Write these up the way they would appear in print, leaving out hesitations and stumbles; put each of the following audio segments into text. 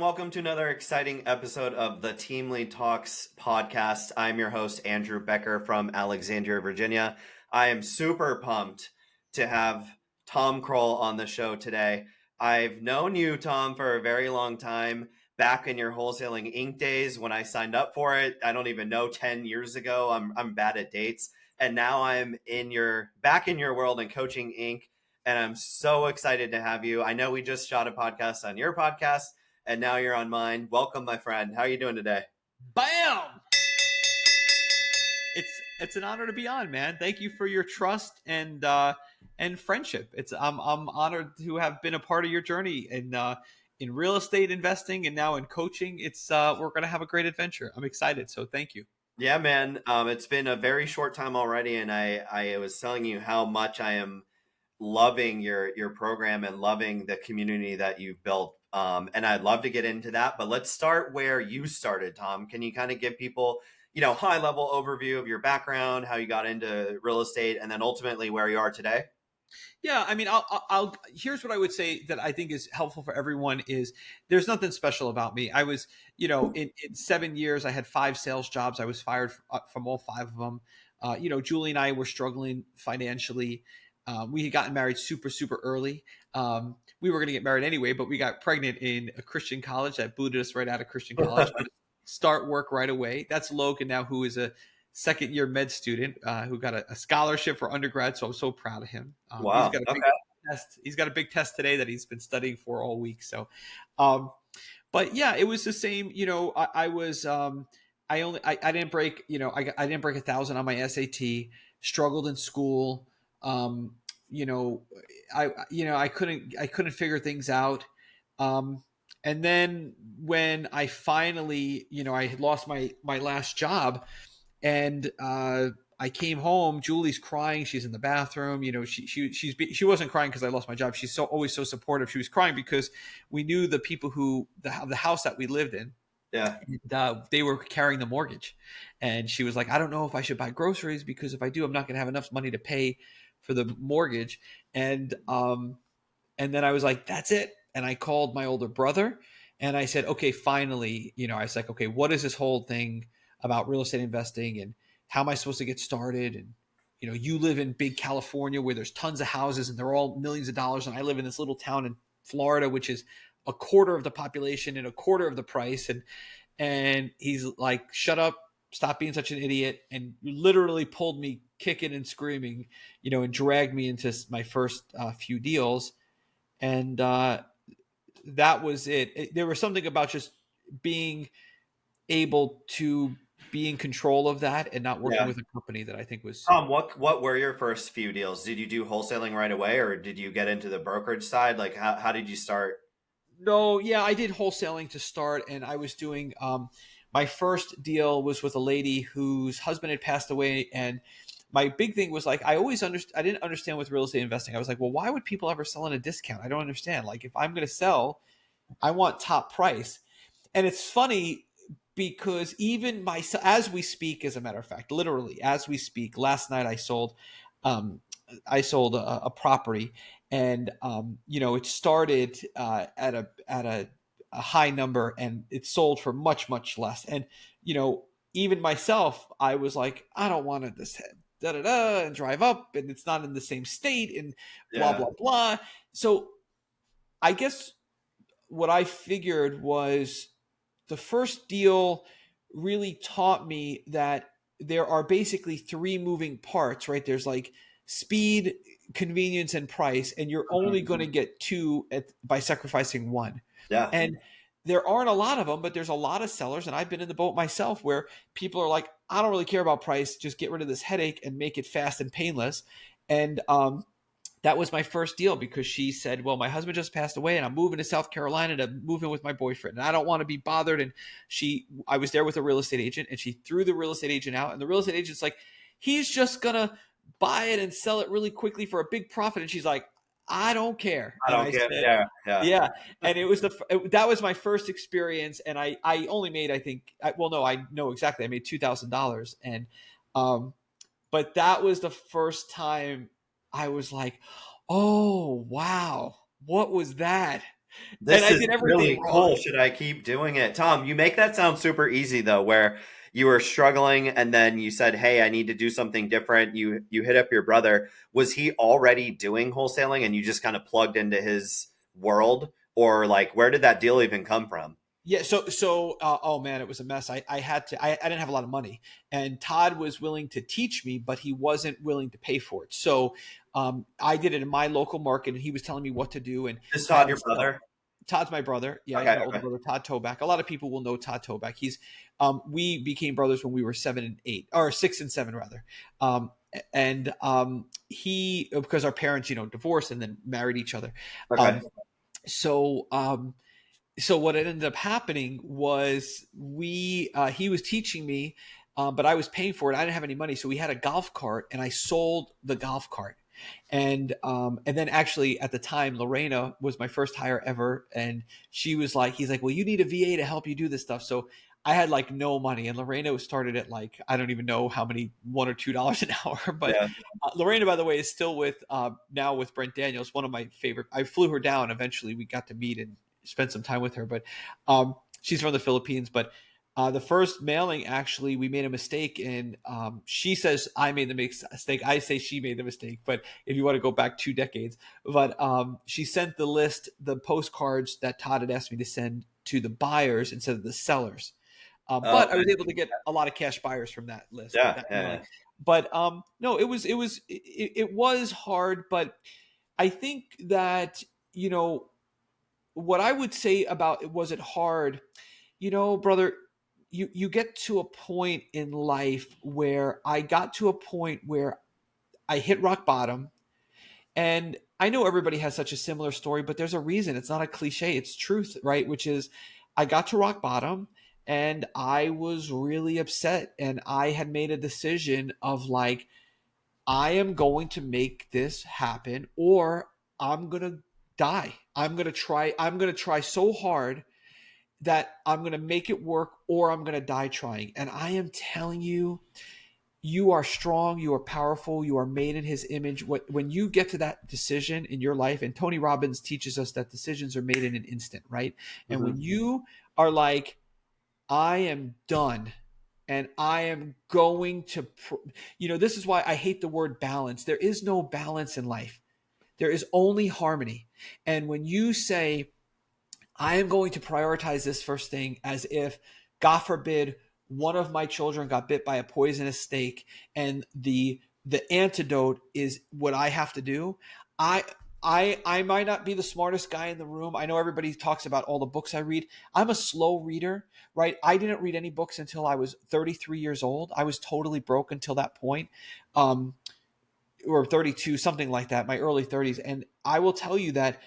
welcome to another exciting episode of the Team Lead Talks podcast. I'm your host, Andrew Becker from Alexandria, Virginia. I am super pumped to have Tom Krol on the show today. I've known you, Tom, for a very long time. Back in your wholesaling ink days when I signed up for it, I don't even know, 10 years ago. I'm bad at dates. And now I'm back in your world and coaching ink. And I'm so excited to have you. I know we just shot a podcast on your podcast, and now you're on mine. Welcome, my friend. How are you doing today? Bam! It's an honor to be on, man. Thank you for your trust and friendship. I'm honored to have been a part of your journey in real estate investing and now in coaching. We're gonna have a great adventure. I'm excited. So thank you. Yeah, man. It's been a very short time already, and I was telling you how much I am loving your program and loving the community that you've built. And I'd love to get into that, but let's start where you started, Tom. Can you kind of give people, high level overview of your background, how you got into real estate, and then ultimately where you are today? Yeah, I mean, here's what I would say that I think is helpful for everyone is there's nothing special about me. I was, in 7 years, I had 5 sales jobs. I was fired from all 5 of them. Julie and I were struggling financially. We had gotten married super, super early. We were going to get married anyway, but we got pregnant in a Christian college that booted us right out of Christian college. Start work right away. That's Logan now, who is a second year med student who got a scholarship for undergrad. So I'm so proud of him. Wow. He's got a big test. He's got a big test today that he's been studying for all week. So, but yeah, it was the same. I didn't break. I didn't break 1,000 on my SAT. Struggled in school. I couldn't figure things out. And then when I finally, I had lost my last job, and I came home. Julie's crying. She's in the bathroom. She wasn't crying because I lost my job. She's always so supportive. She was crying because we knew the people the house that we lived in. Yeah. And, they were carrying the mortgage, and she was like, I don't know if I should buy groceries because if I do, I'm not going to have enough money to pay for the mortgage. And then I was like, that's it. And I called my older brother and I said, okay, finally, I was like, okay, what is this whole thing about real estate investing and how am I supposed to get started? And, you live in big California where there's tons of houses and they're all millions of dollars. And I live in this little town in Florida, which is a quarter of the population and a quarter of the price. And he's like, shut up, stop being such an idiot. And literally pulled me kicking and screaming, and dragged me into my first few deals. And that was it. There was something about just being able to be in control of that and not working with a company that I think was. Tom, what were your first few deals? Did you do wholesaling right away, or did you get into the brokerage side? Like, how did you start? No, yeah, I did wholesaling to start, and I was doing. My first deal was with a lady whose husband had passed away, and my big thing was like I didn't understand with real estate investing. I was like, well, why would people ever sell at a discount? I don't understand. Like, if I'm going to sell, I want top price. And it's funny because even as we speak, as a matter of fact, literally as we speak, last night I sold a property, and it started at a high number, and it sold for much, much less. And even myself, I was like, I don't want this and drive up, and it's not in the same state, and blah blah blah. So I guess what I figured was the first deal really taught me that there are basically 3 moving parts, right? There's like speed, convenience, and price, and you're only going to get 2 by sacrificing 1. Yeah. And there aren't a lot of them, but there's a lot of sellers, and I've been in the boat myself where people are like, I don't really care about price, just get rid of this headache and make it fast and painless. And that was my first deal because she said, well, my husband just passed away and I'm moving to South Carolina to move in with my boyfriend, and I don't want to be bothered. And I was there with a real estate agent, and she threw the real estate agent out, and the real estate agent's like, he's just gonna buy it and sell it really quickly for a big profit. And she's like, I don't care. I don't care. Yeah. And that was my first experience. And I only made, I know exactly. I made $2,000. And, but that was the first time I was like, oh, wow, what was that? And This I is did everything really wrong. cool. Should I keep doing it? Tom, you make that sound super easy though, where you were struggling and then you said, "Hey, I need to do something different." You hit up your brother. Was he already doing wholesaling and you just kind of plugged into his world, or like where did that deal even come from? Yeah. Oh man, it was a mess. I had to, I didn't have a lot of money, and Todd was willing to teach me, but he wasn't willing to pay for it. So, I did it in my local market and he was telling me what to do. And Is I had Todd your this, brother? Todd's my brother. Yeah. He's Okay, my older okay. brother, Todd Toback. A lot of people will know Todd Toback. We became brothers when we were 7 and 8, or 6 and 7 rather. He, because our parents, divorced and then married each other. Okay. Um, so, so what ended up happening was he was teaching me, but I was paying for it. I didn't have any money, so we had a golf cart, and I sold the golf cart. And then actually at the time, Lorena was my first hire ever, and he's like, well, you need a VA to help you do this stuff. So I had like no money, and Lorena started at like I don't even know how many $1 or $2 an hour, but Yeah. Lorena, by the way, is still with now with Brent Daniels, one of my favorite. I flew her down. Eventually, we got to meet and spent some time with her, but she's from the Philippines. But the first mailing, actually, we made a mistake, and she says I made the mistake. I say she made the mistake. But if you want to go back 2 decades, but she sent the postcards that Todd had asked me to send to the buyers instead of the sellers. But I Okay. was able to get a lot of cash buyers from that list, Yeah, that yeah, mailing. But no, it was hard. But I think that what I would say about was it hard, brother. You get to a point in life where I got to a point where I hit rock bottom, and I know everybody has such a similar story, but there's a reason. It's not a cliche, it's truth, right? Which is I got to rock bottom and I was really upset, and I had made a decision of like, I am going to make this happen or I'm going to die. I'm going to try so hard that I'm going to make it work or I'm going to die trying. And I am telling you, you are strong, you are powerful, you are made in his image. When you get to that decision in your life, and Tony Robbins teaches us that decisions are made in an instant, right? And when hmm you are like, I am done and I am going to, this is why I hate the word balance. There is no balance in life, there is only harmony. And when you say, I am going to prioritize this first thing, as if, God forbid, one of my children got bit by a poisonous snake, and the antidote is what I have to do. I I might not be the smartest guy in the room. I know everybody talks about all the books I read. I'm a slow reader, right? I didn't read any books until I was 33 years old. I was totally broke until that point. Um, or 32, something like that, my early 30s. And I will tell you that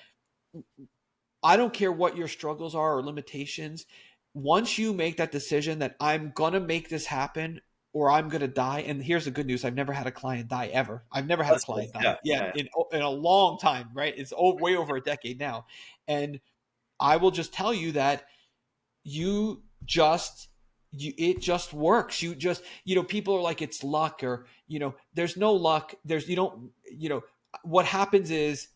I don't care what your struggles are or limitations. Once you make that decision that I'm going to make this happen or I'm going to die. And here's the good news. I've never had a client die ever. I've never had a That's cool. client die. Yeah, Yeah. yeah, In a long time, right? It's way over a decade now. And I will just tell you that you just, it just works. People are like, it's luck, or, there's no luck. You don't, what happens is,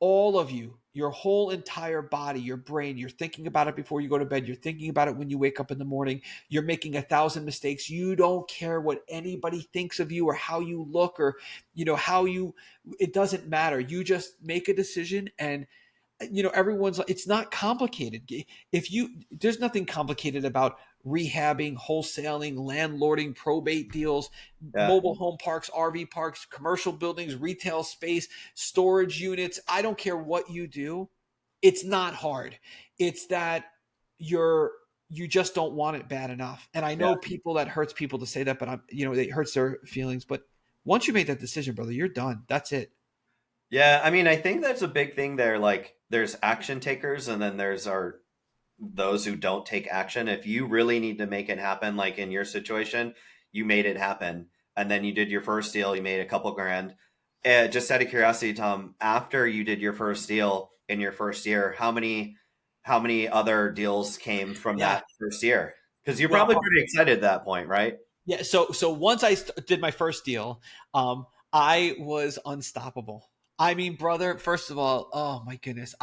all of you, your whole entire body, your brain, you're thinking about it before you go to bed. You're thinking about it when you wake up in the morning. You're making 1,000 mistakes. You don't care what anybody thinks of you or how you look, or, it doesn't matter. You just make a decision, and everyone's like, it's not complicated. There's nothing complicated about rehabbing, wholesaling, landlording, probate deals, yeah, mobile home parks, RV parks, commercial buildings, retail space, storage units. I don't care what you do. It's not hard. It's that you're you just don't want it bad enough. And I yeah. know people, that hurts people to say that, but it hurts their feelings. But once you make that decision, brother, you're done. That's it. Yeah, I mean, I think that's a big thing there. Like, there's action takers, and then there's those who don't take action. If you really need to make it happen, like in your situation, you made it happen, and then you did your first deal, you made a couple grand. Just out of curiosity, Tom, after you did your first deal in your first year, how many other deals came from Yeah. that first year? Because you're Well, probably pretty excited at that point, right? yeah. So once I did my first deal, I was unstoppable. I mean, brother, first of all, oh my goodness.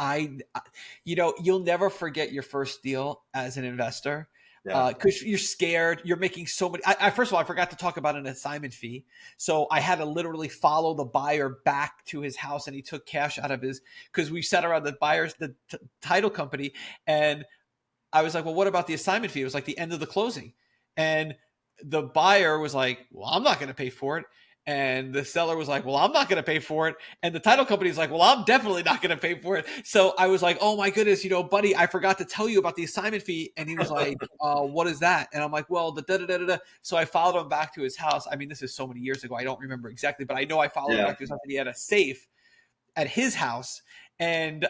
You'll never forget your first deal as an investor Yeah. because you're scared. You're making so many. First of all, I forgot to talk about an assignment fee. So I had to literally follow the buyer back to his house, and he took cash out of his, because we sat around the title company. And I was like, well, what about the assignment fee? It was like the end of the closing. And the buyer was like, well, I'm not going to pay for it. And the seller was like, well, I'm not going to pay for it. And the title company is like, well, I'm definitely not going to pay for it. So I was like, oh my goodness, buddy, I forgot to tell you about the assignment fee. And he was like, what is that? And I'm like, well, the da da da da da. So I followed him back to his house. I mean, this is so many years ago. I don't remember exactly, but I know I followed him Yeah. back to his house, and he had a safe at his house. And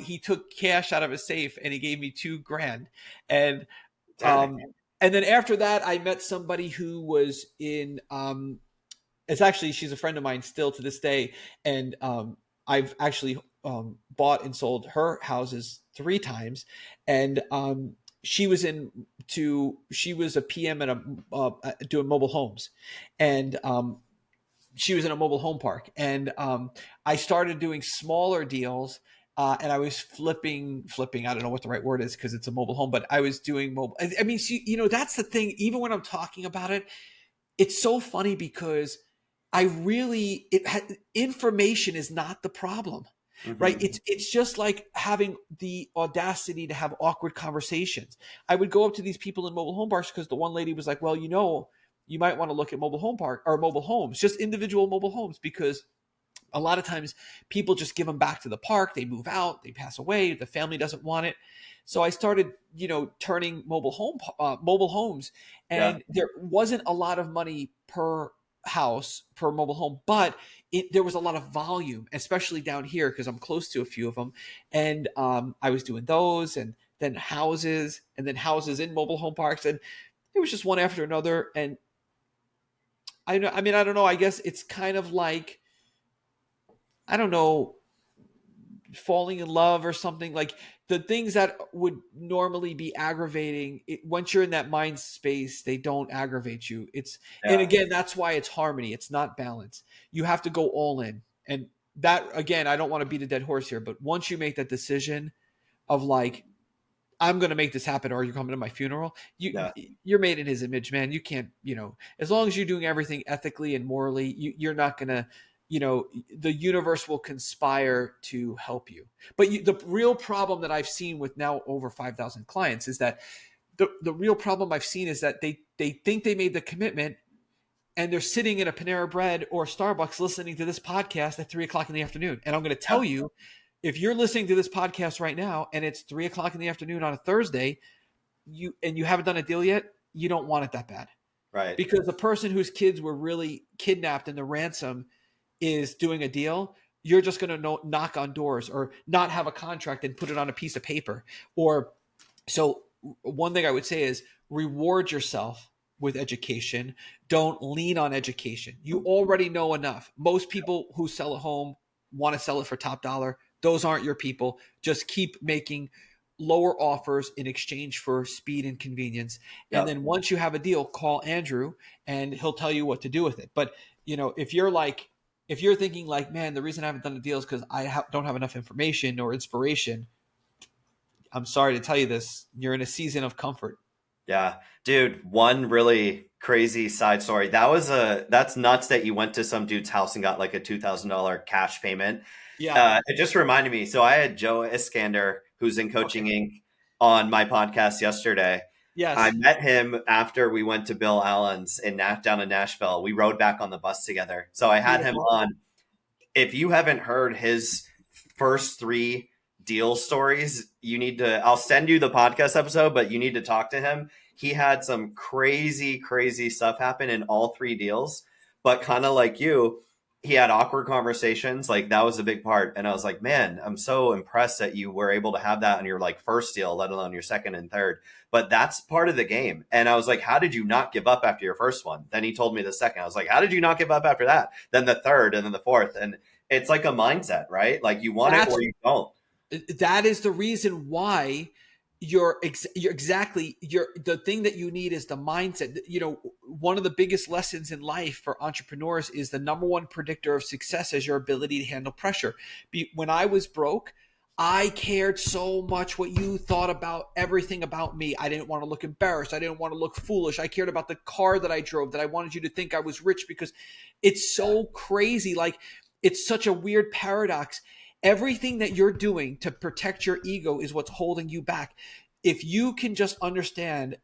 he took cash out of his safe, and he gave me $2,000. And Dang. and then after that, I met somebody who was in it's actually, she's a friend of mine still to this day. And I've actually bought and sold her houses 3 times. And she was a PM at doing mobile homes. And she was in a mobile home park. And I started doing smaller deals. And I was flipping. I don't know what the right word is because it's a mobile home, but I was doing mobile. I mean, that's the thing. Even when I'm talking about it, it's so funny because information is not the problem, right? Mm-hmm. It's just like having the audacity to have awkward conversations. I would go up to these people in mobile home parks because the one lady was like, well, you might want to look at mobile home park or mobile homes, just individual mobile homes, because a lot of times people just give them back to the park. They move out, they pass away, the family doesn't want it. So I started, turning mobile homes, Yeah. and there wasn't a lot of money per house, per mobile home, but there was a lot of volume, especially down here because I'm close to a few of them. And I was doing those, and then houses, in mobile home parks, and it was just one after another. And I don't know. I guess it's kind of like, I don't know, falling in love or something. Like the things that would normally be aggravating, once you're in that mind space, they don't aggravate you. And Yeah. again, that's why it's harmony. It's not balance. You have to go all in. And that, again, I don't want to beat a dead horse here, but once you make that decision of like, I'm going to make this happen, or you're coming to my funeral, Yeah. you're made in his image, man. You can't, as long as you're doing everything ethically and morally, you're not going to, the universe will conspire to help you. But the real problem that I've seen with now over 5,000 clients is that the real problem I've seen is that they think they made the commitment, and they're sitting in a Panera Bread or Starbucks listening to this podcast at 3:00 in the afternoon. And I'm going to tell you, if you're listening to this podcast right now and it's 3:00 in the afternoon on a Thursday, you haven't done a deal yet, you don't want it that bad. Right. Because the person whose kids were really kidnapped in the ransom is doing a deal, you're just going to knock on doors or not have a contract and put it on a piece of paper. So one thing I would say is reward yourself with education. Don't lean on education. You already know enough. Most people who sell a home want to sell it for top dollar. Those aren't your people. Just keep making lower offers in exchange for speed and convenience. And Yep. then once you have a deal, call Andrew and he'll tell you what to do with it. But if you're thinking like, man, the reason I haven't done a deal is because I don't have enough information or inspiration, I'm sorry to tell you this, you're in a season of comfort. Yeah, dude, one really crazy side story. That's nuts that you went to some dude's house and got like a $2,000 cash payment. Yeah. It just reminded me. So I had Joe Iskander, who's in Coaching Okay. Inc., on my podcast yesterday. I Yes. met him after we went to Bill Allen's down in Nashville. We rode back on the bus together. So I had him Beautiful. on. If you haven't heard his first 3 deal stories, I'll send you the podcast episode, but you need to talk to him. He had some crazy, crazy stuff happen in all 3 deals, but kind of like you, he had awkward conversations. Like that was a big part. And I was like, man, I'm so impressed that you were able to have that on your like first deal, let alone your second and third. But that's part of the game. And I was like, how did you not give up after your first one? Then he told me the second. I was like, how did you not give up after that? Then the third, and then the fourth. And it's like a mindset, right? Like you want it That's or you don't. that is the reason why you're exactly the thing that you need is the mindset. one of the biggest lessons in life for entrepreneurs is the number one predictor of success is your ability to handle pressure. When I was broke, I cared so much what you thought about everything about me. I didn't want to look embarrassed. I didn't want to look foolish. I cared about the car that I drove, that I wanted you to think I was rich, because it's so crazy. Like, it's such a weird paradox. Everything that you're doing to protect your ego is what's holding you back. If you can just understand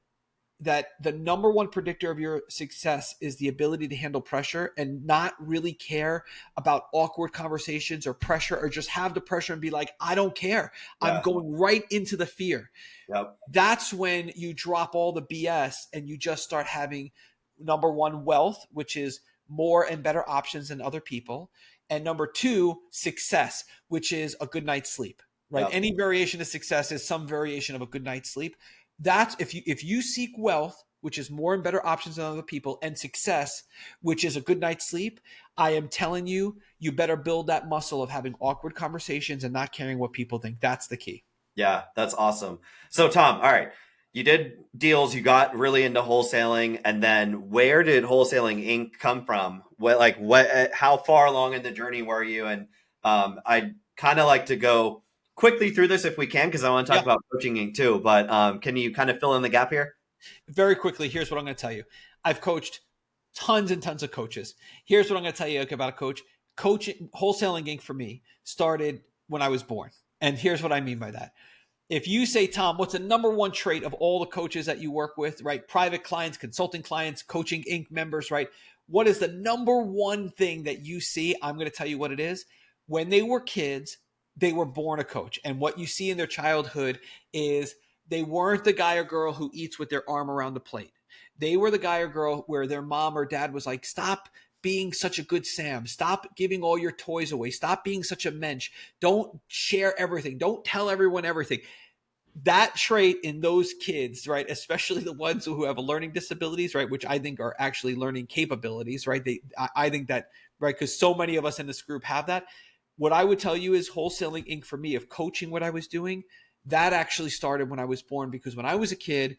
that the number one predictor of your success is the ability to handle pressure and not really care about awkward conversations or pressure, or just have the pressure and be like, I don't care. I'm Yeah. going right into the fear. Yep. That's when you drop all the BS and you just start having, number one, wealth, which is more and better options than other people. And number two, success, which is a good night's sleep, right? Yep. Any variation of success is some variation of a good night's sleep. That's if you seek wealth, which is more and better options than other people, and success, which is a good night's sleep, I am telling you, you better build that muscle of having awkward conversations and not caring what people think. That's the key. Yeah, that's awesome. So Tom, all right, you did deals, you got really into wholesaling, and then where did Wholesaling Inc. come from? How far along in the journey were you? And I'd kind of like to go quickly through this if we can, because I want to talk Yeah. about Coaching Inc. too. But can you kind of fill in the gap here? Very quickly, here's what I'm going to tell you. I've coached tons and tons of coaches. Here's what I'm going to tell you about a coach. Coaching, Wholesaling Inc. for me started when I was born. And here's what I mean by that. If you say, Tom, what's the number one trait of all the coaches that you work with, right? Private clients, consulting clients, Coaching Inc. members, right? What is the number one thing that you see? I'm going to tell you what it is. When they were kids, they were born a coach. And what you see in their childhood is they weren't the guy or girl who eats with their arm around the plate. They were the guy or girl where their mom or dad was like, stop being such a good Sam. Stop giving all your toys away. Stop being such a mensch. Don't share everything. Don't tell everyone everything. That trait in those kids, right, especially the ones who have learning disabilities, right, which I think are actually learning capabilities, right? I think that, right, because so many of us in this group have that. What I would tell you is Wholesaling Inc. for me, of coaching what I was doing, that actually started when I was born, because when I was a kid,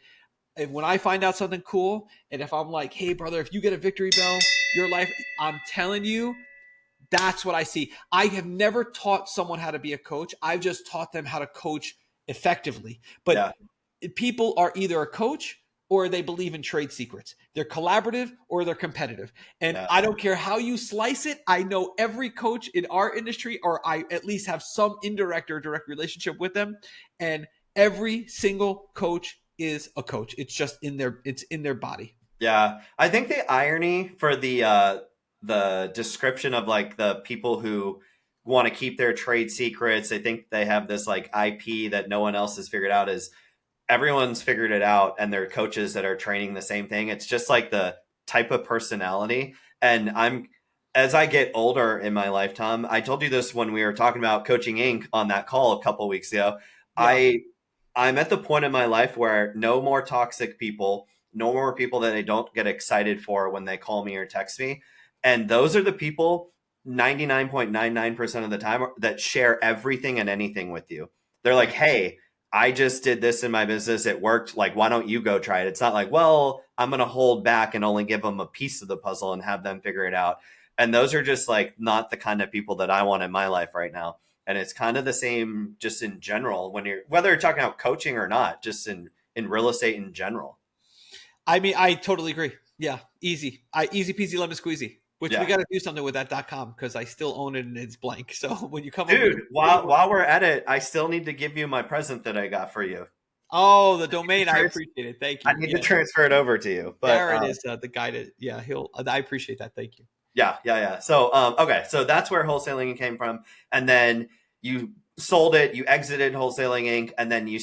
and when I find out something cool, and if I'm like, hey, brother, if you get a victory bell, your life, I'm telling you, that's what I see. I have never taught someone how to be a coach. I've just taught them how to coach effectively. But Yeah, people are either a coach or they believe in trade secrets. They're collaborative or they're competitive. And yeah. I don't care how you slice it. I know every coach in our industry, or I at least have some indirect or direct relationship with them. And every single coach is a coach. It's just it's in their body. Yeah, I think the irony for the description of like the people who want to keep their trade secrets, they think they have this like IP that no one else has figured out, is everyone's figured it out and they're coaches that are training the same thing. It's just like the type of personality. And as I get older in my lifetime, I told you this when we were talking about Coaching Inc. on that call a couple weeks ago. Yeah. I'm at the point in my life where no more toxic people, no more people that I don't get excited for when they call me or text me. And those are the people 99.99% of the time that share everything and anything with you. They're like, Right. hey, I just did this in my business. It worked. Like, why don't you go try it? It's not like, well, I'm going to hold back and only give them a piece of the puzzle and have them figure it out. And those are just like not the kind of people that I want in my life right now. And it's kind of the same just in general when whether you're talking about coaching or not, just in real estate in general. I mean, I totally agree. Yeah, easy. Easy peasy lemon squeezy. Which we Yeah. got to do something with that .com, because I still own it and it's blank. So when you come up with Dude, while we're at it, I still need to give you my present that I got for you. oh, the domain, I appreciate it. Thank I you. need to Yeah, transfer it over to you. But Jared is the guy to. Yeah, he'll. I appreciate that. Thank you. yeah. So okay, so that's where wholesaling came from, and then you sold it, you exited Wholesaling Inc., and then you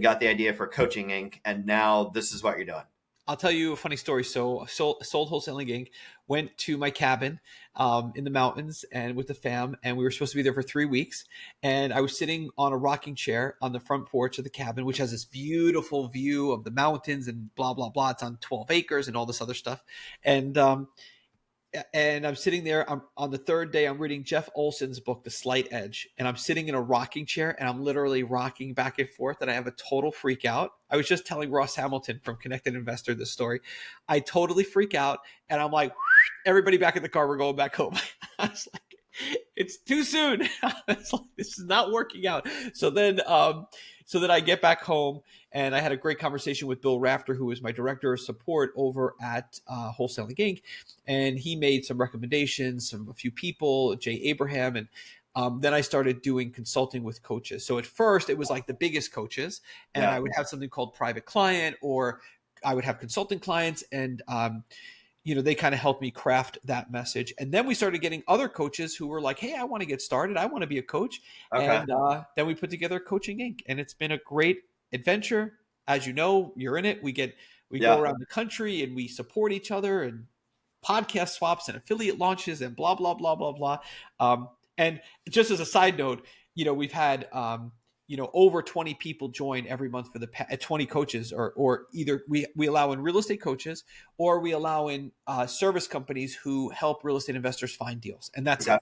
got the idea for Coaching Inc., and now this is what you're doing. I'll tell you a funny story. So sold Wholesaling Inc., went to my cabin in the mountains and with the fam, and we were supposed to be there for 3 weeks. And I was sitting on a rocking chair on the front porch of the cabin, which has this beautiful view of the mountains and blah, blah, blah. It's on 12 acres and all this other stuff. And and I'm sitting there. I'm on the third day. I'm reading Jeff Olson's book, The Slight Edge, and I'm sitting in a rocking chair, and I'm literally rocking back and forth, and I have a total freak out. I was just telling Ross Hamilton from Connected Investor this story. I totally freak out, and I'm like, everybody back in the car. We're going back home. I was like, it's too soon. It's like, this is not working out. So then I get back home, and I had a great conversation with Bill Rafter, who is my director of support over at Wholesaling Inc. And he made some recommendations, a few people, Jay Abraham, and then I started doing consulting with coaches. So at first, it was like the biggest coaches, and I would have something called private client, or I would have consulting clients, and they kind of helped me craft that message. And then we started getting other coaches who were like, hey, I want to get started. I want to be a coach. Okay. And then we put together Coaching Inc. And it's been a great adventure. As you know, you're in it. We go around the country, and we support each other, and podcast swaps and affiliate launches and blah, blah, blah, blah, blah. And just as a side note, we've had, over 20 people join every month for 20 coaches, or either we allow in real estate coaches, or we allow in service companies who help real estate investors find deals. And that's it.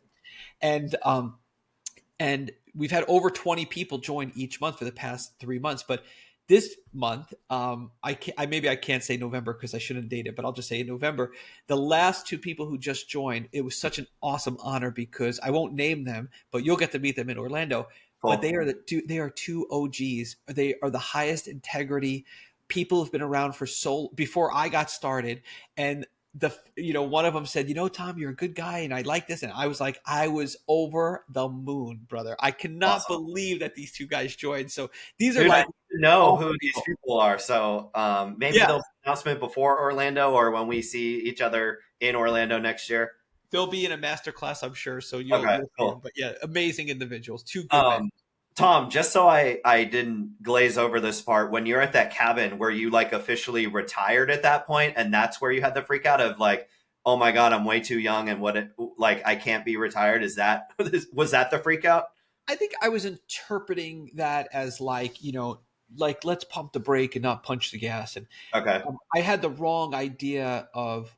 And we've had over 20 people join each month for the past 3 months. But this month, I can't say November because I shouldn't date it, but I'll just say in November, the last 2 people who just joined, it was such an awesome honor, because I won't name them, but you'll get to meet them in Orlando. Cool. But they are two OGs. They are the highest integrity people who've been around before I got started. And one of them said, Tom, you're a good guy, and I like this. And I was like, I was over the moon, brother. I cannot believe that these 2 guys joined. So these are like, I know who these people are. So maybe they'll be an announcement before Orlando, or when we see each other in Orlando next year. They'll be in a masterclass, I'm sure. So you'll see them. But yeah, amazing individuals, 2 good men. Tom, just so I didn't glaze over this part, when you're at that cabin, were you like officially retired at that point, and that's where you had the freak out of like, oh my God, I'm way too young, and I can't be retired? Was that the freak out? I think I was interpreting that as like, let's pump the brake and not punch the gas. And I had the wrong idea of,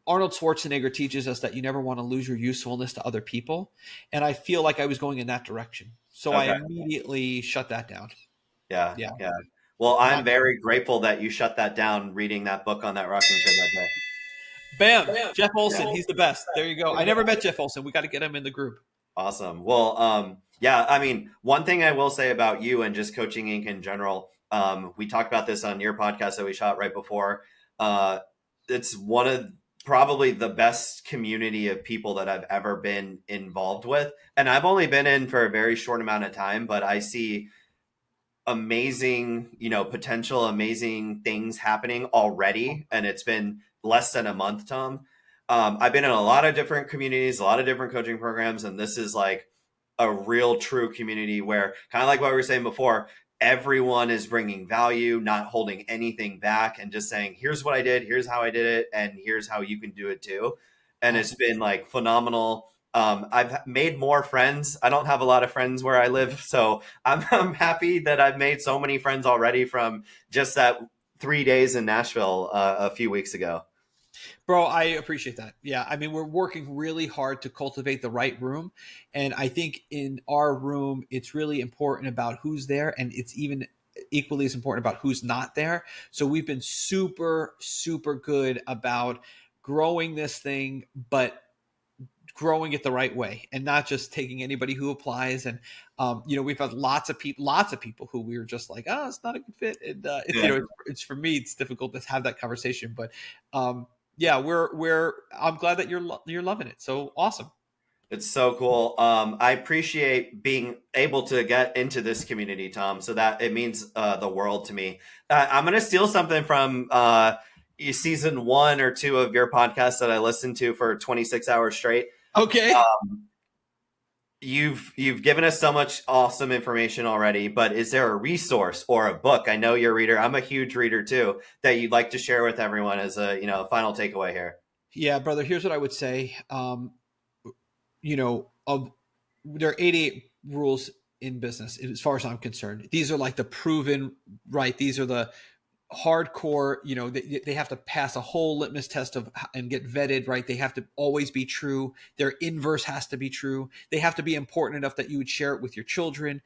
Arnold Schwarzenegger teaches us that you never want to lose your usefulness to other people. And I feel like I was going in that direction. So I immediately shut that down. Yeah. Well, I'm very grateful that you shut that down reading that book on that rocking chair that day. Bam. Jeff Olson. He's the best. There you go. I never met Jeff Olson. We got to get him in the group. Awesome. Well, I mean, one thing I will say about you and just Coaching Inc. in general, we talked about this on your podcast that we shot right before. It's one of probably the best community of people that I've ever been involved with. And I've only been in for a very short amount of time, but I see amazing, potential, amazing things happening already. And it's been less than a month, Tom. I've been in a lot of different communities, a lot of different coaching programs. And this is like a real true community where, kind of like what we were saying before, everyone is bringing value, not holding anything back, and just saying, here's what I did, here's how I did it, and here's how you can do it too. And it's been like phenomenal. I've made more friends. I don't have a lot of friends where I live, so I'm happy that I've made so many friends already from just that 3 days in Nashville a few weeks ago. Bro, I appreciate that. Yeah. I mean, we're working really hard to cultivate the right room. And I think in our room, it's really important about who's there. And it's even equally as important about who's not there. So we've been super, super good about growing this thing, but growing it the right way, and not just taking anybody who applies. And, we've had lots of people who we were just like, oh, it's not a good fit. And, it's for me, it's difficult to have that conversation, but, I'm glad that you're loving it. So awesome. It's so cool. I appreciate being able to get into this community, Tom, so that it means the world to me. I'm going to steal something from season 1 or 2 of your podcast that I listened to for 26 hours straight. Okay. You've given us so much awesome information already, but is there a resource or a book? I know you're a reader. I'm a huge reader too, that you'd like to share with everyone as a final takeaway here. Yeah, brother. Here's what I would say. There are 88 rules in business as far as I'm concerned. These are like the proven, right? These are the hardcore, they have to pass a whole litmus test and get vetted, right? They have to always be true. Their inverse has to be true. They have to be important enough that you would share it with your children.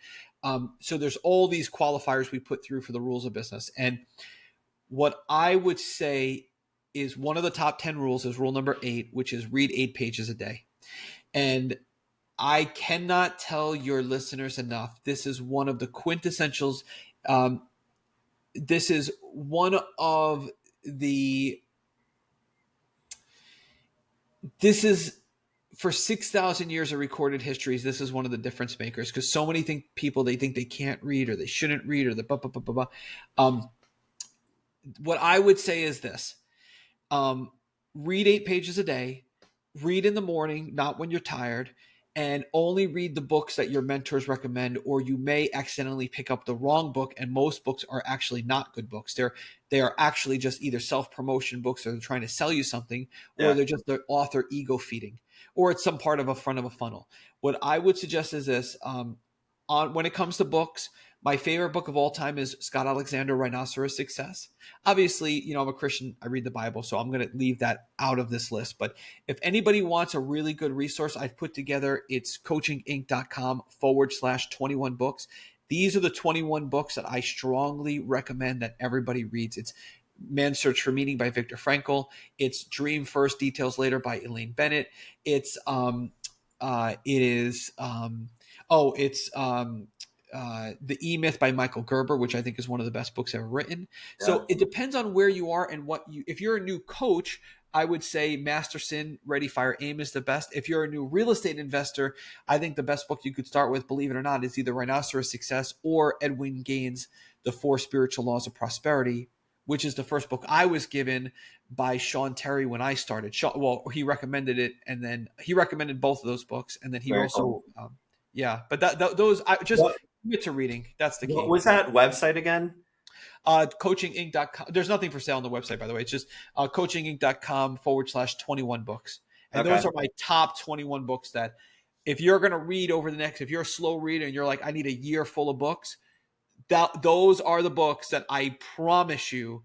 So there's all these qualifiers we put through for the rules of business. And what I would say is one of the top 10 rules is rule number 8, which is read 8 pages a day. And I cannot tell your listeners enough. This is one of the quintessentials. This is one of the, this is for 6,000 years of recorded histories. This is one of the difference makers, because so many people, they think they can't read or they shouldn't read or the blah, blah, blah, blah, blah. What I would say is this, read 8 pages a day, read in the morning, not when you're tired, and only read the books that your mentors recommend, or you may accidentally pick up the wrong book. And most books are actually not good books. They are actually just either self-promotion books, or they're trying to sell you something, or they're just the author ego feeding, or it's some part of a front of a funnel. What I would suggest is this, when it comes to books, my favorite book of all time is Scott Alexander, Rhinoceros Success. Obviously, I'm a Christian. I read the Bible, so I'm going to leave that out of this list. But if anybody wants a really good resource I've put together, it's coachinginc.com/21 books. These are the 21 books that I strongly recommend that everybody reads. It's Man's Search for Meaning by Viktor Frankl. It's Dream First, Details Later by Elaine Bennett. It's The E-Myth by Michael Gerber, which I think is one of the best books ever written. Yeah. So it depends on where you are and if you're a new coach, I would say Masterson, Ready, Fire, Aim is the best. If you're a new real estate investor, I think the best book you could start with, believe it or not, is either Rhinoceros Success or Edwin Gaines' The 4 Spiritual Laws of Prosperity, which is the first book I was given by Sean Terry when I started. He recommended it, and then he recommended both of those books, and then he Very also, cool. But those I just. Get to reading. That's the key. What was that website again? Coachinginc.com. There's nothing for sale on the website, by the way. It's just coachinginc.com/21 books. And those are my top 21 books that if you're going to read if you're a slow reader and you're like, I need a year full of books, those are the books that I promise you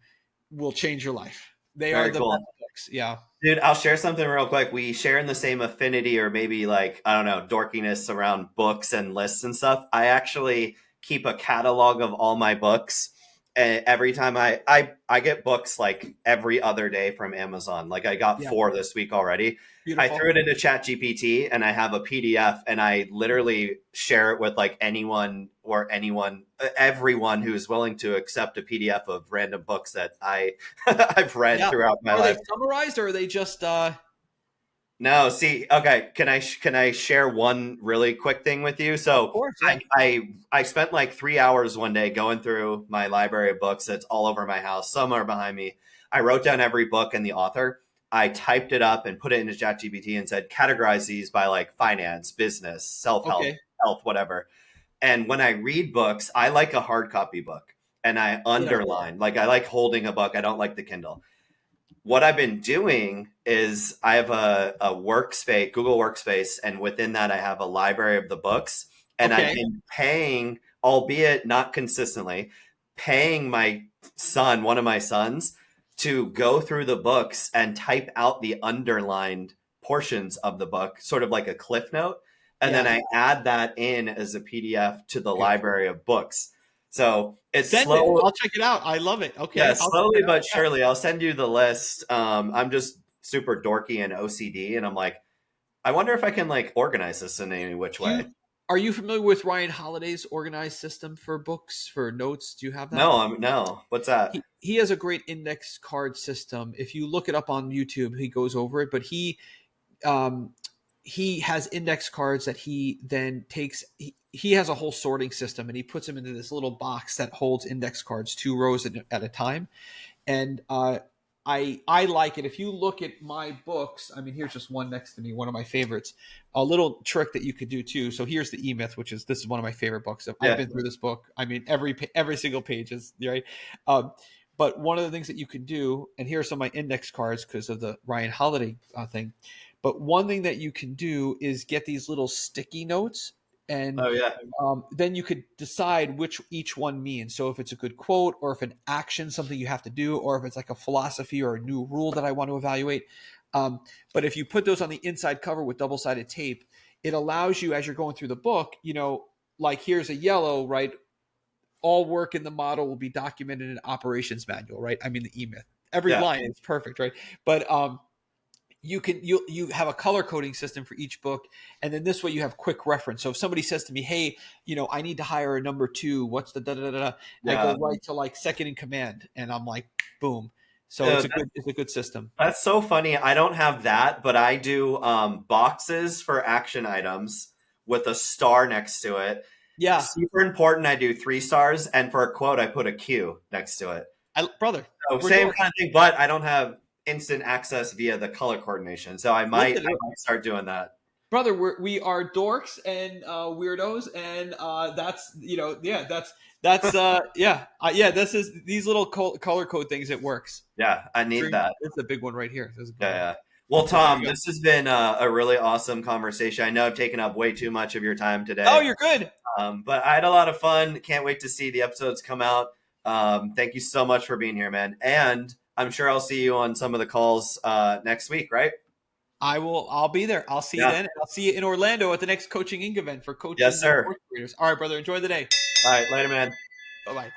will change your life. They are the best books. Yeah. Dude, I'll share something real quick. We share in the same affinity, or maybe dorkiness around books and lists and stuff. I actually keep a catalog of all my books. And every time I get books like every other day from Amazon. Like I got 4 this week already. Beautiful. I threw it into ChatGPT and I have a PDF, and I literally share it with everyone who's willing to accept a PDF of random books that I've read throughout my life. Are they summarized, or are they just No, see, okay. Can I share one really quick thing with you? So of course, I spent 3 hours one day going through my library of books that's all over my house. Some are behind me. I wrote down every book and the author. I typed it up and put it into ChatGPT and said, categorize these by finance, business, self-help, health, whatever. And when I read books, I like a hard copy book, and I underline. I like holding a book. I don't like the Kindle. What I've been doing is I have a workspace, Google Workspace, and within that I have a library of the books. And I've been paying, albeit not consistently, paying one of my sons, to go through the books and type out the underlined portions of the book, sort of like a cliff note. And then I add that in as a PDF to the library of books. So it's slow. I'll check it out. I love it. Okay. Yeah, slowly but surely. I'll send you the list. I'm just super dorky and OCD, and I'm like, I wonder if I can organize this in any which way. Are you familiar with Ryan Holiday's organized system for books, for notes? Do you have that? No. What's that? He has a great index card system. If you look it up on YouTube, he goes over it, but he has index cards that he then takes. He has a whole sorting system, and he puts them into this little box that holds index cards, 2 rows at a time. And I like it. If you look at my books, I mean, here's just one next to me, one of my favorites. A little trick that you could do too. So here's the E-Myth, this is one of my favorite books. I've been through this book. I mean, every single page is right. But one of the things that you can do, and here are some of my index cards because of the Ryan Holiday thing. But one thing that you can do is get these little sticky notes And Oh yeah. then you could decide which each one means. So if it's a good quote, or if an action, something you have to do, or if it's like a philosophy or a new rule that I want to evaluate. But if you put those on the inside cover with double-sided tape, it allows you, as you're going through the book, like here's a yellow, right? All work in the model will be documented in an operations manual, right? I mean, the E-Myth. Every Yeah. line is perfect, right? But you have a color coding system for each book, and then this way you have quick reference. So if somebody says to me, hey, I need to hire a number 2, what's the da da da da, I go Yeah. right to like second in command, and I'm like, boom. So Uh, it's a good system. That's so funny. I don't have that, but I do boxes for action items with a star next to it. Yeah, Super important. I do 3 stars, and for a quote, I put a Q next to it. brother, So we're same dorks. kind of thing, but I don't have instant access via the color coordination. So Listen, I might start doing that. brother, we are dorks and weirdos, and that's yeah, yeah, this is these little color code things. It works. Yeah, I need that. It's a big one right here. This is a good Yeah, one. yeah. Well, So there Tom, you go. this has been a really awesome conversation. I know I've taken up way too much of your time Oh, today, you're good. but I had a lot of fun. Can't wait to see the episodes come out. Thank you so much for being here, man. And I'm sure I'll see you on some of the calls next week, right? I'll be there. I'll see you Yeah. then. I'll see you in Orlando at the next coaching Inc. event for Yes, coaches and sir. fourth graders. All right, brother. Enjoy the day. All right. Later, man. Bye bye.